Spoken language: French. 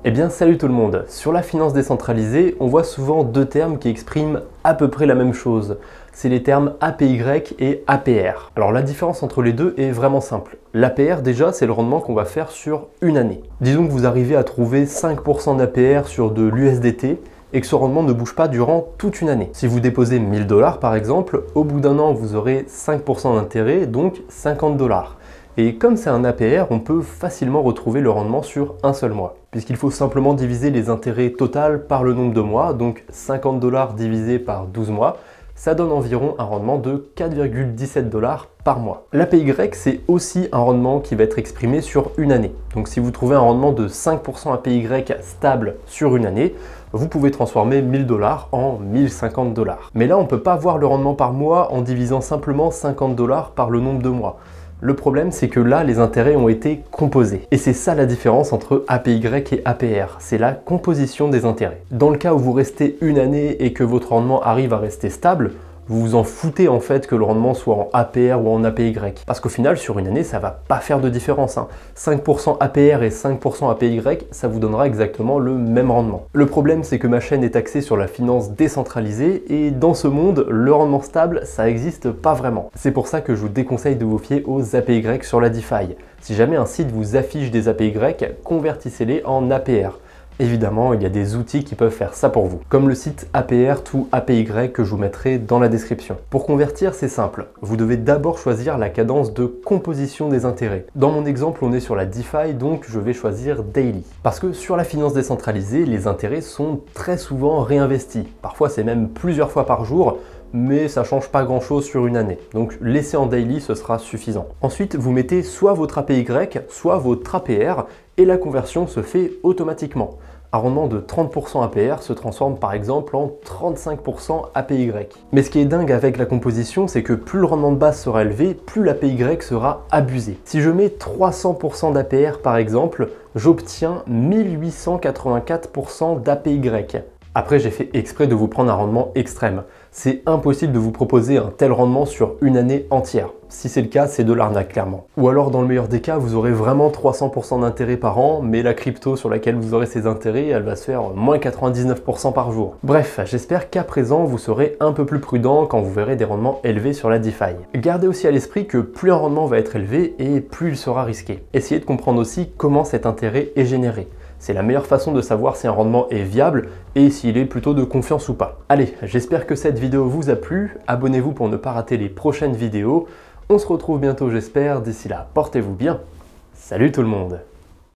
Eh bien salut tout le monde, sur la finance décentralisée, on voit souvent deux termes qui expriment à peu près la même chose. C'est les termes APY et APR. Alors la différence entre les deux est vraiment simple. L'APR déjà c'est le rendement qu'on va faire sur une année. Disons que vous arrivez à trouver 5% d'APR sur de l'USDT et que ce rendement ne bouge pas durant toute une année. Si vous déposez 1000 $ par exemple, au bout d'un an vous aurez 5% d'intérêt, donc 50 $. Et comme c'est un APR, on peut facilement retrouver le rendement sur un seul mois, puisqu'il faut simplement diviser les intérêts total par le nombre de mois, donc 50 $ divisé par 12 mois, ça donne environ un rendement de 4,17 $ par mois. L'APY, c'est aussi un rendement qui va être exprimé sur une année. Donc si vous trouvez un rendement de 5% APY stable sur une année, vous pouvez transformer 1000 $ en 1050 $. Mais là, on ne peut pas voir le rendement par mois en divisant simplement 50 $ par le nombre de mois. Le problème, c'est que là, les intérêts ont été composés. Et c'est ça la différence entre APY et APR, c'est la composition des intérêts. Dans le cas où vous restez une année et que votre rendement arrive à rester stable, vous vous en foutez en fait que le rendement soit en APR ou en APY. Parce qu'au final, sur une année, ça va pas faire de différence. 5% APR et 5% APY, ça vous donnera exactement le même rendement. Le problème, c'est que ma chaîne est axée sur la finance décentralisée et dans ce monde, le rendement stable, ça n'existe pas vraiment. C'est pour ça que je vous déconseille de vous fier aux APY sur la DeFi. Si jamais un site vous affiche des APY, convertissez-les en APR. Évidemment, il y a des outils qui peuvent faire ça pour vous, comme le site APR to APY que je vous mettrai dans la description. Pour convertir, c'est simple. Vous devez d'abord choisir la cadence de composition des intérêts. Dans mon exemple, on est sur la DeFi, donc je vais choisir Daily. Parce que sur la finance décentralisée, les intérêts sont très souvent réinvestis. Parfois, c'est même plusieurs fois par jour, mais ça change pas grand chose sur une année. Donc laissez en daily, ce sera suffisant. Ensuite, vous mettez soit votre APY, soit votre APR, et la conversion se fait automatiquement. Un rendement de 30% APR se transforme par exemple en 35% APY. Mais ce qui est dingue avec la composition, c'est que plus le rendement de base sera élevé, plus l'APY sera abusé. Si je mets 300% d'APR par exemple, j'obtiens 1884% d'APY. Après, j'ai fait exprès de vous prendre un rendement extrême. C'est impossible de vous proposer un tel rendement sur une année entière. Si c'est le cas, c'est de l'arnaque clairement. Ou alors, dans le meilleur des cas, vous aurez vraiment 300% d'intérêt par an, mais la crypto sur laquelle vous aurez ces intérêts, elle va se faire moins 99% par jour. Bref, j'espère qu'à présent, vous serez un peu plus prudent quand vous verrez des rendements élevés sur la DeFi. Gardez aussi à l'esprit que plus un rendement va être élevé et plus il sera risqué. Essayez de comprendre aussi comment cet intérêt est généré. C'est la meilleure façon de savoir si un rendement est viable et s'il est plutôt de confiance ou pas. Allez, j'espère que cette vidéo vous a plu. Abonnez-vous pour ne pas rater les prochaines vidéos. On se retrouve bientôt, j'espère. D'ici là, portez-vous bien. Salut tout le monde!